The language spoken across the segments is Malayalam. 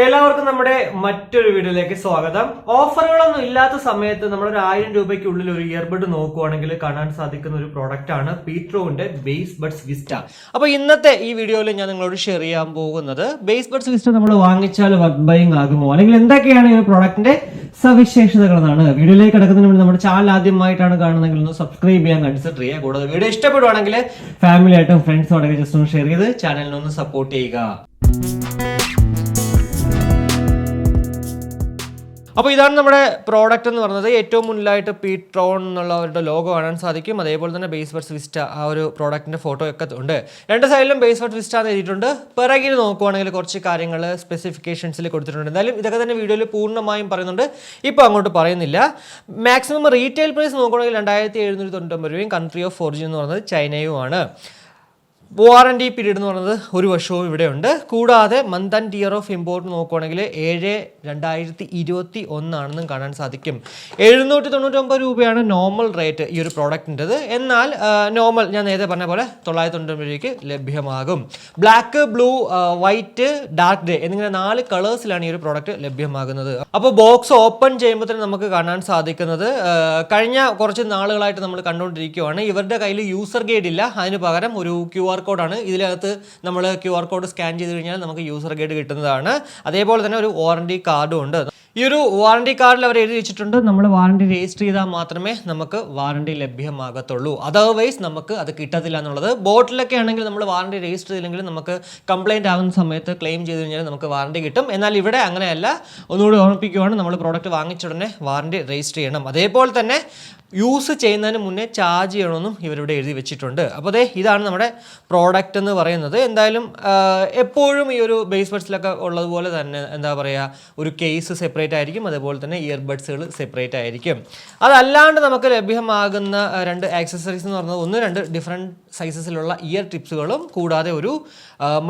എല്ലാവർക്കും നമ്മുടെ മറ്റൊരു വീഡിയോയിലേക്ക് സ്വാഗതം. ഓഫറുകളൊന്നും ഇല്ലാത്ത സമയത്ത് നമ്മൾ ഒരു 1000 രൂപയ്ക്കുള്ളിൽ ഒരു ഇയർബഡ് നോക്കുവാണെങ്കിൽ കാണാൻ സാധിക്കുന്ന ഒരു പ്രോഡക്റ്റ് ആണ് പീട്രോന്റെ ബേസ്ബഡ്സ് വിസ്റ്റ. അപ്പോൾ ഇന്നത്തെ ഈ വീഡിയോയിൽ ഞാൻ നിങ്ങളോട് ഷെയർ ചെയ്യാൻ പോകുന്നത് ബേസ്ബഡ്സ് വിസ്റ്റ നമ്മൾ വാങ്ങിച്ചാൽ വർക്ക് ബൈങ് ആകുമോ, അല്ലെങ്കിൽ എന്തൊക്കെയാണ് ഈ ഒരു പ്രോഡക്റ്റിന്റെ സവിശേഷതകൾ എന്നാണ്. വീഡിയോയിലേക്ക് കിടക്കുന്നതിന് മുന്നേ നമ്മുടെ ചാനൽ ആദ്യമായിട്ടാണ് കാണുന്നതെങ്കിൽ ഒന്ന് സബ്സ്ക്രൈബ് ചെയ്യാൻ കൺസിഡർ ചെയ്യുക. കൂടാതെ വീഡിയോ ഇഷ്ടപ്പെടുവാണെങ്കിൽ ഫാമിലി ആയിട്ടും ഫ്രണ്ട്സോടൊക്കെ ജസ്റ്റ് ഒന്ന് ഷെയർ ചെയ്ത് ചാനലിനൊന്ന് സപ്പോർട്ട് ചെയ്യുക. അപ്പോൾ ഇതാണ് നമ്മുടെ പ്രോഡക്റ്റ് എന്ന് പറയുന്നത്. ഏറ്റവും മുന്നിലായിട്ട് Ptron എന്നുള്ളവരുടെ ലോഗോ കാണാൻ സാധിക്കും. അതേപോലെ തന്നെ ബേസ്ബഡ്സ് വിസ്റ്റ ആ ഒരു പ്രോഡക്റ്റിൻ്റെ ഫോട്ടോ ഒക്കെ ഉണ്ട്. രണ്ട് സൈഡിലും ബേസ്ബഡ്സ് വിസ്റ്റ എന്ന് എഴുതിയിട്ടുണ്ട്. പിറകിൽ നോക്കുവാണെങ്കിൽ കുറച്ച് കാര്യങ്ങൾ സ്പെസിഫിക്കേഷൻസിൽ കൊടുത്തിട്ടുണ്ട്. എന്തായാലും ഇതൊക്കെ തന്നെ വീഡിയോയിൽ പൂർണ്ണമായും പറയുന്നുണ്ട്, ഇപ്പോൾ അങ്ങോട്ട് പറയുന്നില്ല. മാക്സിമം റീറ്റെയിൽ പ്രൈസ് നോക്കുകയാണെങ്കിൽ 2799 രൂപയും കൺട്രി ഓഫ് ഒറിജിൻ എന്ന് പറയുന്നത് ചൈനയുമാണ്. വാറണ്ടി പീരീഡ് എന്ന് പറയുന്നത് 1 വർഷവും ഇവിടെയുണ്ട്. കൂടാതെ month and year of import നോക്കുകയാണെങ്കിൽ 7/2021 ആണെന്നും കാണാൻ സാധിക്കും. 799 രൂപയാണ് നോർമൽ റേറ്റ് ഈ ഒരു പ്രോഡക്റ്റിൻ്റെത്. എന്നാൽ നോർമൽ ഞാൻ നേരത്തെ പറഞ്ഞ പോലെ 999 രൂപയ്ക്ക് ലഭ്യമാകും. Black, blue, white, dark grey എന്നിങ്ങനെ 4 കളേഴ്സിലാണ് ഈ ഒരു പ്രോഡക്റ്റ് ലഭ്യമാകുന്നത്. അപ്പോൾ ബോക്സ് ഓപ്പൺ ചെയ്യുമ്പോൾ തന്നെ നമുക്ക് കാണാൻ സാധിക്കുന്നത് കഴിഞ്ഞ കുറച്ച് നാളുകളായിട്ട് നമ്മൾ കണ്ടുകൊണ്ടിരിക്കുകയാണ്, ഇവരുടെ കയ്യിൽ യൂസർ ഗൈഡ് ഇല്ല. അതിന് പകരം ഒരു QR കോഡാണ്. ഇതിനകത്ത് നമ്മൾ QR കോഡ് സ്കാൻ ചെയ്ത് കഴിഞ്ഞാൽ നമുക്ക് യൂസർ ഗൈഡ് കിട്ടുന്നതാണ്. അതേപോലെ തന്നെ ഒരു വാറണ്ടി കാർഡും ഉണ്ട്. ഈ ഒരു വാറണ്ടി കാർഡിൽ അവർ എഴുതി വെച്ചിട്ടുണ്ട്, നമ്മൾ വാറണ്ടി രജിസ്റ്റർ ചെയ്താൽ മാത്രമേ നമുക്ക് വാറണ്ടി ലഭ്യമാകത്തുള്ളൂ, അതർവൈസ് നമുക്ക് അത് കിട്ടത്തില്ല എന്നുള്ളത്. ബോട്ടിലൊക്കെ ആണെങ്കിൽ നമ്മൾ വാറണ്ടി രജിസ്റ്റർ ചെയ്തില്ലെങ്കിൽ നമുക്ക് കംപ്ലൈൻറ്റ് ആവുന്ന സമയത്ത് ക്ലെയിം ചെയ്ത് കഴിഞ്ഞാൽ നമുക്ക് വാറണ്ടി കിട്ടും. എന്നാൽ ഇവിടെ അങ്ങനെയല്ല. ഒന്നുകൂടി ഓർമ്മിപ്പിക്കുകയാണ്, നമ്മൾ പ്രോഡക്റ്റ് വാങ്ങിച്ച ഉടനെ വാറണ്ടി രജിസ്റ്റർ ചെയ്യണം. അതേപോലെ തന്നെ യൂസ് ചെയ്യുന്നതിന് മുന്നേ ചാർജ് ചെയ്യണമെന്നും ഇവരിവിടെ എഴുതി വെച്ചിട്ടുണ്ട്. അപ്പോൾ ഇതാണ് നമ്മുടെ പ്രോഡക്റ്റ് എന്ന് പറയുന്നത്. എന്തായാലും എപ്പോഴും ഈ ഒരു ബേസ്ബഡ്സിലൊക്കെ ഉള്ളതുപോലെ തന്നെ എന്താ പറയുക, ഒരു കേസ് സെപ്പറേറ്റ് ആയിരിക്കും, അതേപോലെ തന്നെ ഇയർബഡ്സുകൾ സെപ്പറേറ്റ് ആയിരിക്കും. അതല്ലാണ്ട് നമുക്ക് ലഭ്യമാകുന്ന 2 ആക്സസറീസ് എന്ന് പറയുന്നത് 2 ഡിഫറെൻറ്റ് സൈസസിലുള്ള ഇയർ ടിപ്സുകളും കൂടാതെ ഒരു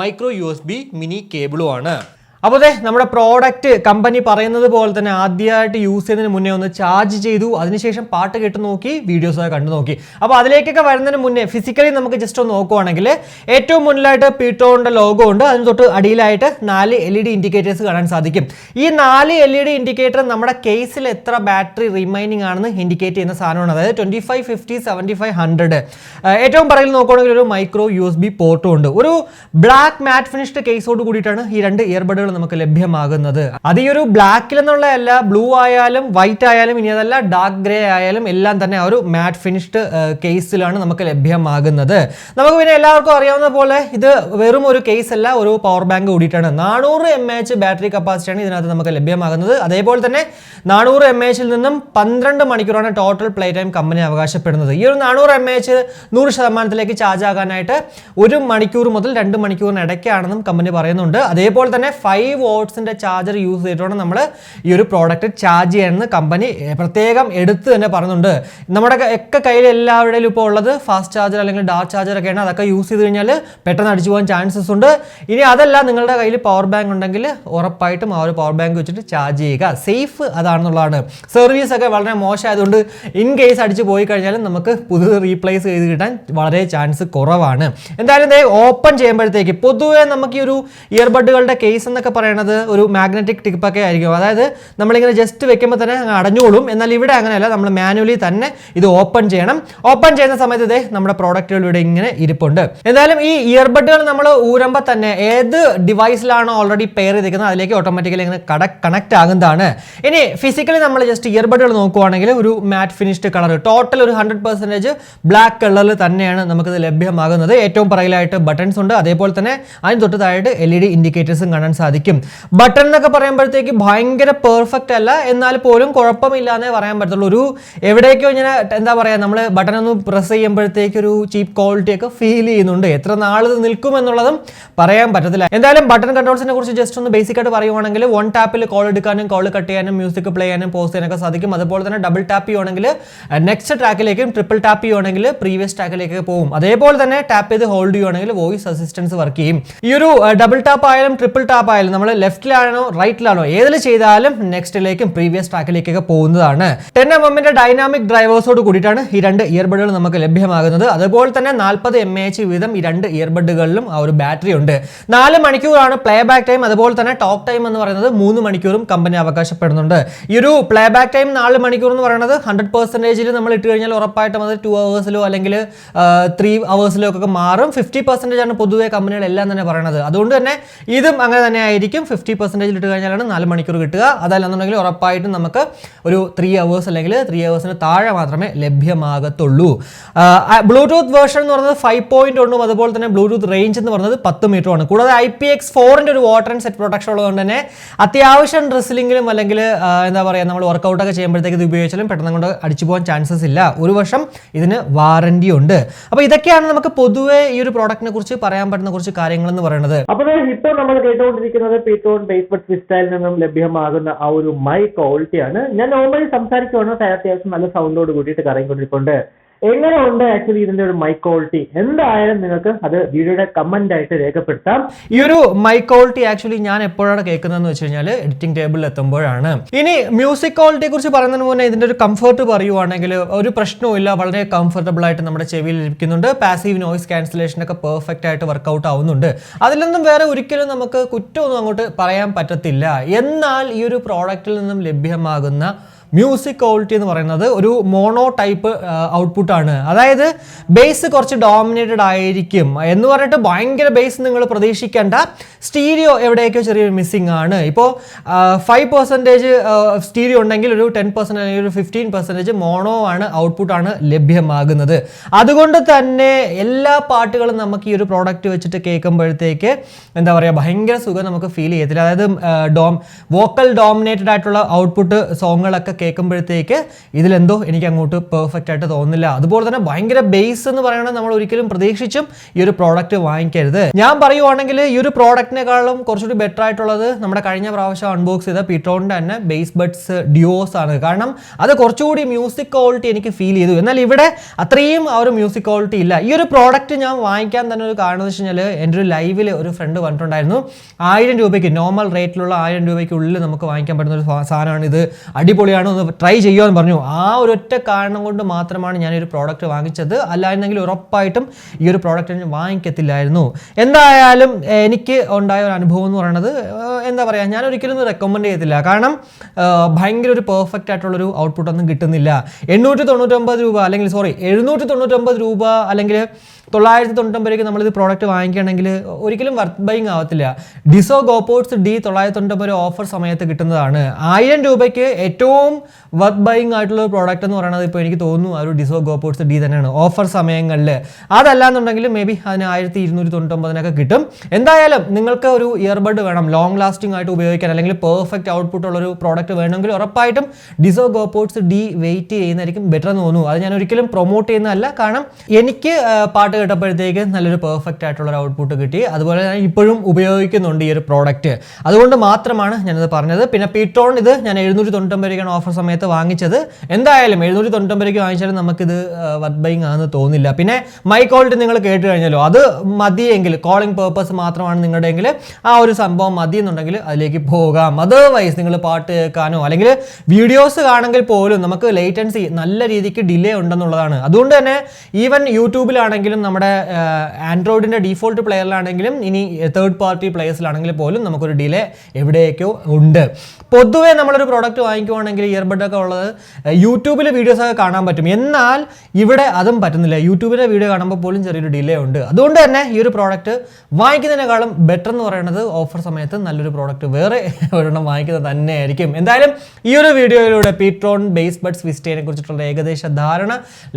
മൈക്രോ USB മിനി കേബിളും ആണ്. അപ്പോൾ നമ്മുടെ പ്രോഡക്റ്റ് കമ്പനി പറയുന്നത് പോലെ തന്നെ ആദ്യമായിട്ട് യൂസ് ചെയ്യുന്നതിന് മുന്നേ ഒന്ന് ചാർജ് ചെയ്തു, അതിനുശേഷം പാട്ട് കേട്ട് നോക്കി, വീഡിയോസൊക്കെ കണ്ടു നോക്കി. അപ്പോൾ അതിലേക്കൊക്കെ വരുന്നതിന് മുന്നേ ഫിസിക്കലി നമുക്ക് ജസ്റ്റ് ഒന്ന് നോക്കുവാണെങ്കിൽ ഏറ്റവും മുന്നിലായിട്ട് Ptronന്റെ ലോഗോ ഉണ്ട്. അതിന് തൊട്ട് അടിയിലായിട്ട് 4 LED ഇൻഡിക്കേറ്റേഴ്സ് കാണാൻ സാധിക്കും. ഈ 4 LED ഇൻഡിക്കേറ്റർ നമ്മുടെ കേസിൽ എത്ര ബാറ്ററി റിമൈനിങ് ആണെന്ന് ഇൻഡിക്കേറ്റ് ചെയ്യുന്ന സാധനമാണ്. അതായത് 25, 50, 75, 100. ഏറ്റവും പറയിൽ നോക്കുകയാണെങ്കിൽ ഒരു മൈക്രോ USB പോർട്ടും ഉണ്ട്. ഒരു ബ്ലാക്ക് മാറ്റ് ഫിനിഷ്ഡ് കേസോട് കൂടിയിട്ടാണ് ഈ 2 ഇയർബഡുകൾ നമുക്ക് ലഭ്യമാകുന്നത്. അത് ഈ ഒരു ബ്ലാക്കിൽ എന്നുള്ള അല്ല, ബ്ലൂ ആയാലും വൈറ്റ് ആയാലും ഇനി അതല്ല ഡാർക്ക് ഗ്രേ ആയാലും എല്ലാം തന്നെ ആ ഒരു മാറ്റ് ഫിനിഷ്ഡ് കേസിലാണ് നമുക്ക് ലഭ്യമാകുന്നത്. നമുക്ക് പിന്നെ എല്ലാവർക്കും അറിയാവുന്ന പോലെ ഇത് വെറും ഒരു കേസ് അല്ല, ഒരു പവർ ബാങ്ക് കൂടിയിട്ടാണ്. 400 mAh ബാറ്ററി കപ്പാസിറ്റിയാണ് ഇതിനകത്ത് നമുക്ക് ലഭ്യമാകുന്നത്. അതേപോലെ തന്നെ 400 mAh നിന്നും 12 മണിക്കൂറാണ് ടോട്ടൽ പ്ലേ ടൈം കമ്പനി അവകാശപ്പെടുന്നത്. ഈ ഒരു 400 mAh 100% ചാർജ് ആകാനായിട്ട് 1 മണിക്കൂർ മുതൽ 2 മണിക്കൂറിന് ഇടയ്ക്കാണെന്നും കമ്പനി പറയുന്നുണ്ട്. അതേപോലെ തന്നെ 5 wattsന്റെ ചാർജർ യൂസ് ചെയ്തിട്ടാണ് നമ്മൾ ഈ ഒരു പ്രോഡക്റ്റ് ചാർജ് ചെയ്യാനെന്ന് കമ്പനി പ്രത്യേകം എടുത്ത് തന്നെ പറയുന്നുണ്ട്. നമ്മുടെ ഒക്കെ കയ്യിൽ എല്ലാവരുടെയും ഇപ്പോൾ ഉള്ളത് ഫാസ്റ്റ് ചാർജർ അല്ലെങ്കിൽ ഡാർക്ക് ചാർജർ ഒക്കെയാണ്. അതൊക്കെ യൂസ് ചെയ്ത് കഴിഞ്ഞാൽ പെട്ടെന്ന് അടിച്ചു പോകാൻ ചാൻസസ് ഉണ്ട്. ഇനി അതല്ല, നിങ്ങളുടെ കയ്യിൽ പവർ ബാങ്ക് ഉണ്ടെങ്കിൽ ഉറപ്പായിട്ടും ആ ഒരു പവർ ബാങ്ക് വെച്ചിട്ട് ചാർജ് ചെയ്യുക. സേഫ് അതാണെന്നുള്ളതാണ്. സർവീസ് ഒക്കെ വളരെ മോശമായതുകൊണ്ട് ഇൻ കേസ് അടിച്ച് പോയി കഴിഞ്ഞാലും നമുക്ക് പുതിയത് റീപ്ലേസ് ചെയ്ത് കിട്ടാൻ വളരെ ചാൻസ് കുറവാണ്. എന്തായാലും ഓപ്പൺ ചെയ്യുമ്പോഴത്തേക്ക് പൊതുവേ നമുക്ക് ഈ ഒരു ഇയർബഡുകളുടെ കേസ് എന്നൊക്കെ പറയുന്നത് ഒരു മാഗ്നറ്റിക് ടിപ്പൊക്കെ ആയിരിക്കും. അതായത് നമ്മളിങ്ങനെ ജസ്റ്റ് വെക്കുമ്പോൾ തന്നെ അടഞ്ഞോളും. എന്നാൽ ഇവിടെ അങ്ങനെയല്ല, നമ്മൾ മാനുവലി തന്നെ ഇത് ഓപ്പൺ ചെയ്യണം. ഓപ്പൺ ചെയ്യുന്ന സമയത്ത് നമ്മുടെ പ്രോഡക്റ്റുകൾ ഇവിടെ ഇങ്ങനെ ഇരിപ്പുണ്ട്. എന്തായാലും ഈ ഇയർബഡുകൾ നമ്മൾ ഊരുമ്പോൾ തന്നെ ഏത് ഡിവൈസിലാണോ ഓൾറെഡി പെയർ ചെയ്തിരിക്കുന്നത് അതിലേക്ക് ഓട്ടോമാറ്റിക്കലി ഇങ്ങനെ കണക്ട് ആകുന്നതാണ്. ഇനി ഫിസിക്കലി നമ്മൾ ജസ്റ്റ് ഇയർബഡുകൾ നോക്കുവാണെങ്കിൽ ഒരു മാറ്റ് ഫിനിഷ്ഡ് കളർ, ടോട്ടൽ ഒരു 100% ബ്ലാക്ക് കളറിൽ തന്നെയാണ് നമുക്കിത് ലഭ്യമാകുന്നത്. ഏറ്റവും പറയിലായിട്ട് ബട്ടൺസ് ഉണ്ട്. അതേപോലെ തന്നെ അതിന് തൊട്ട് താഴെ LED ഇൻഡിക്കേറ്റേഴ്സും കാണാൻ സാധിക്കും. ബട്ടൺ എന്നൊക്കെ പറയുമ്പോഴത്തേക്ക് ഭയങ്കര പെർഫെക്റ്റ് അല്ല, എന്നാൽ പോലും കുഴപ്പമില്ലാന്നേ പറയാൻ പറ്റുള്ളൂ. ഒരു എവിടേക്കോ ഇങ്ങനെ എന്താ പറയുക, നമ്മൾ ബട്ടൺ ഒന്ന് പ്രസ് ചെയ്യുമ്പോഴത്തേക്ക് ഒരു ചീപ്പ് ക്വാളിറ്റി ഒക്കെ ഫീൽ ചെയ്യുന്നുണ്ട്. എത്ര നാൾ നിൽക്കും എന്നുള്ളതും പറയാൻ പറ്റത്തില്ല. എന്തായാലും ബട്ടൺ കൺട്രോൾസിനെ കുറിച്ച് ജസ്റ്റ് ഒന്ന് ബേസിക് ആയിട്ട് പറയുവാണെങ്കിൽ 1 ടാപ്പിൽ കോൾ എടുക്കാനും കോൾ കട്ട് ചെയ്യാനും മ്യൂസിക് പ്ലേ ചെയ്യാനും പോസ് ചെയ്യാനൊക്കെ സാധിക്കും. അതുപോലെ തന്നെ ഡബിൾ ടാപ്പ് ചെയ്യുവാണെങ്കിൽ നെക്സ്റ്റ് ട്രാക്കിലേക്കും, ട്രിപ്പിൾ ടാപ്പ് ചെയ്യുവാണെങ്കിൽ പ്രീവിയസ് ട്രാക്കിലേക്ക് പോകും. അതേപോലെ തന്നെ ടാപ്പ് ചെയ്ത് ഹോൾഡ് ചെയ്യുവാണെങ്കിൽ വോയിസ് അസിസ്റ്റൻസ് വർക്ക് ചെയ്യും. ഈ ഒരു ഡബിൾ ടാപ്പ് ആയാലും ട്രിപ്പിൾ ടാപ്പ് ആയാലും എന്തായാലും നമ്മൾ ലെഫ്റ്റിലാണോ റൈറ്റിലാണോ ഏതിൽ ചെയ്താലും നെക്സ്റ്റിലേക്കും പ്രീവിയസ് ട്രാക്കിലേക്കൊക്കെ പോകുന്നതാണ്. 10mm ഡൈനാമിക് ഡ്രൈവേഴ്സോട് കൂടിയിട്ടാണ് ഈ രണ്ട് ഇയർബഡുകൾ നമുക്ക് ലഭ്യമാകുന്നത്. അതുപോലെ തന്നെ 40 mAh വീതം ഈ രണ്ട് ഇയർബഡുകളിലും ആ ഒരു ബാറ്ററി ഉണ്ട്. 4 മണിക്കൂറാണ് പ്ലേ ബാക്ക് ടൈം. അതുപോലെ തന്നെ ടോക്ക് ടൈം എന്ന് പറയുന്നത് 3 മണിക്കൂറും കമ്പനി അവകാശപ്പെടുന്നുണ്ട്. ഈ ഒരു പ്ലേ ബാക്ക് ടൈം 4 മണിക്കൂർ എന്ന് പറയുന്നത് 100% നമ്മൾ ഇട്ട് കഴിഞ്ഞാൽ ഉറപ്പായിട്ടും അത് 2 hours അല്ലെങ്കിൽ 3 hours ഒക്കെ മാറും. 50% ആണ് പൊതുവെ കമ്പനികളെല്ലാം തന്നെ പറയുന്നത്. അതുകൊണ്ട് തന്നെ ഇതും അങ്ങനെ തന്നെ ആയിരിക്കും. 50% ഇട്ട് കഴിഞ്ഞാലാണ് 4 മണിക്കൂർ കിട്ടുക. അതല്ലെന്നുണ്ടെങ്കിൽ ഉറപ്പായിട്ടും നമുക്ക് ഒരു 3 hours അല്ലെങ്കിൽ 3 hours താഴെ മാത്രമേ ലഭ്യമാകത്തുള്ളൂ. ബ്ലൂടൂത്ത് വേർഷൻ എന്ന് പറയുന്നത് 5.1 അതുപോലെ തന്നെ ബ്ലൂടൂത്ത് റേഞ്ച് എന്ന് പറയുന്നത് 10 മീറ്ററുമാണ്. കൂടാതെ IPX4 ഒരു വാട്ടർ ആൻഡ് സെറ്റ് പ്രൊട്ടക്ഷൻ ഉള്ളതുകൊണ്ട് തന്നെ അത്യാവശ്യം ഡ്രസ്സിലിംഗിലും അല്ലെങ്കിൽ എന്താ പറയുക നമ്മൾ വർക്കൗട്ടൊക്കെ ചെയ്യുമ്പോഴത്തേക്ക് ഇത് ഉപയോഗിച്ചാലും പെട്ടെന്ന് കൊണ്ട് അടിച്ചു പോകാൻ ചാൻസസ് ഇല്ല. 1 വർഷം ഇതിന് വാറന്റി ഉണ്ട്. അപ്പോൾ ഇതൊക്കെയാണ് നമുക്ക് പൊതുവെ ഈ ഒരു പ്രോഡക്റ്റിനെ കുറിച്ച് പറയാൻ പറ്റുന്ന കുറച്ച് കാര്യങ്ങൾ എന്ന് പറയുന്നത്. അപ്പോൾ ഇപ്പോൾ നമ്മൾ കേട്ടുകൊണ്ടിരിക്കുന്നത് Ptron Bassbuds Vistയിൽ നിന്നും ലഭ്യമാകുന്ന ആ ഒരു മൈ ക്വാളിറ്റിയാണ്. ഞാൻ നോർമലി സംസാരിക്കുവാണ്, അത്യാവശ്യം നല്ല സൗണ്ടോട് കൂടിയിട്ട് കറങ്ങിക്കൊണ്ടിരിക്കുന്നുണ്ട്. എങ്ങനെയുണ്ട് ആക്ച്വലി ഇതിന്റെ ഒരു മൈക്ക് ക്വാളിറ്റി? എന്തായാലും നിങ്ങൾക്ക് അത് വീഡിയോയുടെ കമന്റ് ആയിട്ട് രേഖപ്പെടുത്താം. ഈ ഒരു മൈക്ക് ക്വാളിറ്റി ആക്ച്വലി ഞാൻ എപ്പോഴാണ് കേൾക്കുന്നതെന്ന് വെച്ച് കഴിഞ്ഞാൽ എഡിറ്റിംഗ് ടേബിളിൽ എത്തുമ്പോഴാണ്. ഇനി മ്യൂസിക് ക്വാളിറ്റിയെ കുറിച്ച് പറയുന്നതിന് മുന്നേ ഇതിന്റെ ഒരു കംഫർട്ട് പറയുവാണെങ്കിൽ ഒരു പ്രശ്നവുമില്ല, വളരെ കംഫർട്ടബിൾ ആയിട്ട് നമ്മുടെ ചെവിയിൽ ഇരിക്കുന്നുണ്ട്. പാസീവ് നോയിസ് ക്യാൻസലേഷൻ ഒക്കെ പെർഫെക്റ്റ് ആയിട്ട് വർക്കൗട്ട് ആവുന്നുണ്ട്. അതിലൊന്നും വേറെ ഒരിക്കലും നമുക്ക് കുറ്റമൊന്നും അങ്ങോട്ട് പറയാൻ പറ്റത്തില്ല. എന്നാൽ ഈ ഒരു പ്രോഡക്റ്റിൽ നിന്നും ലഭ്യമാകുന്ന മ്യൂസിക് ക്വാളിറ്റി എന്ന് പറയുന്നത് ഒരു മോണോ ടൈപ്പ് ഔട്ട്പുട്ടാണ്. അതായത് ബേസ് കുറച്ച് ഡോമിനേറ്റഡ് ആയിരിക്കും എന്ന് പറഞ്ഞിട്ട് ഭയങ്കര ബേസ് നിങ്ങൾ പ്രതീക്ഷിക്കേണ്ട. സ്റ്റീരിയോ എവിടെയൊക്കെ ചെറിയൊരു മിസ്സിംഗ് ആണ്. ഇപ്പോൾ 5% സ്റ്റീരിയോ ഉണ്ടെങ്കിൽ ഒരു 10% അല്ലെങ്കിൽ ഒരു 15% മോണോ ആണ് ഔട്ട്പുട്ടാണ് ലഭ്യമാകുന്നത്. അതുകൊണ്ട് തന്നെ എല്ലാ പാട്ടുകളും നമുക്ക് ഈ ഒരു പ്രോഡക്റ്റ് വെച്ചിട്ട് കേൾക്കുമ്പോഴത്തേക്ക് എന്താ പറയുക ഭയങ്കര സുഖം നമുക്ക് ഫീൽ ചെയ്യത്തില്ല. അതായത് വോക്കൽ ഡോമിനേറ്റഡ് ആയിട്ടുള്ള ഔട്ട്പുട്ട് സോങ്ങുകളൊക്കെ കേൾക്കുമ്പോഴത്തേക്ക് ഇതിലെന്തോ എനിക്ക് അങ്ങോട്ട് പെർഫെക്റ്റ് ആയിട്ട് തോന്നുന്നില്ല. അതുപോലെ തന്നെ ഭയങ്കര ബേസ് എന്ന് പറയുന്നത് നമ്മൾ ഒരിക്കലും പ്രതീക്ഷിച്ചും ഈ ഒരു പ്രോഡക്റ്റ് വാങ്ങിക്കരുത്. ഞാൻ പറയുവാണെങ്കിൽ ഈ ഒരു പ്രോഡക്റ്റിനെക്കാളും കുറച്ചുകൂടി ബെറ്റർ ആയിട്ടുള്ളത് നമ്മുടെ കഴിഞ്ഞ പ്രാവശ്യം അൺബോക്സ് ചെയ്ത Ptronന്റെ തന്നെ ബേസ്ബഡ്സ് ഡ്യൂസ് ആണ്. കാരണം അത് കുറച്ചുകൂടി മ്യൂസിക് ക്വാളിറ്റി എനിക്ക് ഫീൽ ചെയ്തു. എന്നാൽ ഇവിടെ അത്രയും ആ ഒരു മ്യൂസിക് ക്വാളിറ്റി ഇല്ല. ഈ ഒരു പ്രോഡക്റ്റ് ഞാൻ വാങ്ങിക്കാൻ തന്നെ ഒരു കാരണം എന്ന് വെച്ച് കഴിഞ്ഞാൽ എൻ്റെ ഒരു ലൈവിൽ ഒരു ഫ്രണ്ട് പറഞ്ഞിട്ടുണ്ടായിരുന്നു 1000 രൂപയ്ക്ക് നോർമൽ റേറ്റിലുള്ള 1000 രൂപയ്ക്കുള്ളിൽ നമുക്ക് വാങ്ങിക്കാൻ പറ്റുന്ന ഒരു സാധനമാണ് ഇത്, അടിപൊളിയാണ്, ഒന്ന് ട്രൈ ചെയ്യുമെന്ന് പറഞ്ഞു. ആ ഒരു ഒറ്റ കാരണം കൊണ്ട് മാത്രമാണ് ഞാൻ ഒരു പ്രോഡക്റ്റ് വാങ്ങിച്ചത്. അല്ലായിരുന്നെങ്കിൽ ഉറപ്പായിട്ടും ഈ ഒരു പ്രോഡക്റ്റ് ഞാൻ വാങ്ങിക്കത്തില്ലായിരുന്നു. എന്തായാലും എനിക്ക് ഉണ്ടായ ഒരു അനുഭവം എന്ന് പറയുന്നത് എന്താ പറയുക, ഞാൻ ഒരിക്കലും റെക്കമെൻഡ് ചെയ്യത്തില്ല. കാരണം ഭയങ്കര ഒരു പെർഫെക്റ്റ് ആയിട്ടുള്ളൊരു ഔട്ട്പുട്ട് ഒന്നും കിട്ടുന്നില്ല. 899 രൂപ അല്ലെങ്കിൽ 799 രൂപ അല്ലെങ്കിൽ 999 നമ്മളിത് പ്രോഡക്റ്റ് വാങ്ങിക്കുകയാണെങ്കിൽ ഒരിക്കലും വർത്ത് ബൈങ് ആവത്തില്ല. ഡിസോ ഗോപോർട്സ് D 999 ഓഫർ സമയത്ത് കിട്ടുന്നതാണ്. 1000 രൂപയ്ക്ക് ഏറ്റവും വർത്ത് ബൈങ് ആയിട്ടുള്ള പ്രോഡക്റ്റ് എന്ന് പറയുന്നത് ഇപ്പോൾ എനിക്ക് തോന്നുന്നു ആ ഒരു ഡിസോ ഗോപോർട്സ് D തന്നെയാണ് ഓഫർ സമയങ്ങളിൽ. അതല്ലാന്നുണ്ടെങ്കിൽ മേ ബി അതിന് 1299 കിട്ടും. എന്തായാലും നിങ്ങൾക്ക് ഒരു ഇയർബഡ് വേണം ലോങ് ലാസ്റ്റിംഗ് ആയിട്ട് ഉപയോഗിക്കാൻ അല്ലെങ്കിൽ പെർഫെക്റ്റ് ഔട്ട്പുട്ട് ഉള്ളൊരു പ്രോഡക്റ്റ് വേണമെങ്കിൽ ഉറപ്പായിട്ടും ഡിസോ ഗോപോർട്സ് D വെയിറ്റ് ചെയ്യുന്നതായിരിക്കും ബെറ്റർ എന്ന് തോന്നുന്നു. അത് ഞാൻ ഒരിക്കലും പ്രൊമോട്ട് ചെയ്യുന്നതല്ല. കാരണം എനിക്ക് പാട്ട് കേട്ടപ്പോഴത്തേക്ക് നല്ലൊരു പെർഫെക്റ്റ് ആയിട്ടുള്ള ഒരു ഔട്ട്പുട്ട് കിട്ടി. അതുപോലെ ഞാൻ ഇപ്പോഴും ഉപയോഗിക്കുന്നുണ്ട് ഈ ഒരു പ്രോഡക്റ്റ്. അതുകൊണ്ട് മാത്രമാണ് ഞാനത് പറഞ്ഞത്. പിന്നെ Ptron ഇത് ഞാൻ 799 ഓഫർ സമയത്ത് വാങ്ങിച്ചത്. എന്തായാലും 799 വാങ്ങിച്ചാലും നമുക്കിത് വർത്ത് ബൈങ് ആണെന്ന് തോന്നില്ല. പിന്നെ മൈ ക്വാളിറ്റി നിങ്ങൾ കേട്ട് കഴിഞ്ഞല്ലോ, അത് മതിയെങ്കിൽ കോളിംഗ് പേർപ്പസ് മാത്രമാണ് നിങ്ങളുടെയെങ്കിൽ ആ ഒരു സംഭവം മതി എന്നുണ്ടെങ്കിൽ അതിലേക്ക് പോകാം. അതർവൈസ് നിങ്ങൾ പാട്ട് കേൾക്കാനോ അല്ലെങ്കിൽ വീഡിയോസ് കാണുമെങ്കിൽ പോലും നമുക്ക് ലേറ്റൻസി നല്ല രീതിക്ക് ഡിലേ ഉണ്ടെന്നുള്ളതാണ്. അതുകൊണ്ട് തന്നെ ഈവൻ യൂട്യൂബിലാണെങ്കിലും നമ്മുടെ ആൻഡ്രോയിഡിൻ്റെ ഡീഫോൾട്ട് പ്ലെയറിലാണെങ്കിലും ഇനി തേർഡ് പാർട്ടി പ്ലെയേഴ്സിലാണെങ്കിൽ പോലും നമുക്കൊരു ഡിലേ എവിടെയൊക്കെയോ ഉണ്ട്. പൊതുവേ നമ്മളൊരു പ്രോഡക്റ്റ് വാങ്ങിക്കുവാണെങ്കിൽ ഇയർബഡൊക്കെ ഉള്ളത് യൂട്യൂബിൽ വീഡിയോസൊക്കെ കാണാൻ പറ്റും. എന്നാൽ ഇവിടെ അതും പറ്റുന്നില്ല. യൂട്യൂബിലെ വീഡിയോ കാണുമ്പോൾ പോലും ചെറിയൊരു ഡിലേ ഉണ്ട്. അതുകൊണ്ട് തന്നെ ഈ ഒരു പ്രോഡക്റ്റ് വാങ്ങിക്കുന്നതിനേക്കാളും ബെറ്റർ എന്ന് പറയുന്നത് ഓഫർ സമയത്ത് നല്ലൊരു പ്രോഡക്റ്റ് വേറെ ഒരെണ്ണം വാങ്ങിക്കുന്നത് തന്നെയായിരിക്കും. എന്തായാലും ഈ ഒരു വീഡിയോയിലൂടെ Ptron Bassbuds Vistയെ കുറിച്ചിട്ടുള്ള ഏകദേശ ധാരണ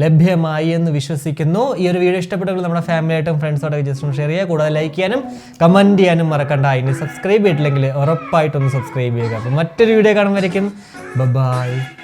ലഭ്യമായി എന്ന് വിശ്വസിക്കുന്നു. ഈ ഒരു വീഡിയോ ഇഷ്ടപ്പെട്ടെങ്കിൽ നമ്മുടെ ഫാമിലിയായിട്ടും ഫ്രണ്ട്സോടൊക്കെ ജസ്റ്റ് ഷെയർ ചെയ്യുക. കൂടാതെ ലൈക്ക് ചെയ്യാനും കമൻറ്റ് ചെയ്യാനും മറക്കണ്ട. ഇനി സബ്സ്ക്രൈബ് ചെയ്തിട്ടില്ലെങ്കിൽ ഉറപ്പായിട്ടൊന്ന് സബ്സ്ക്രൈബ് ചെയ്യുക. അപ്പോൾ മറ്റൊരു വീഡിയോ കാണുമ്പോഴേക്കും ബൈ.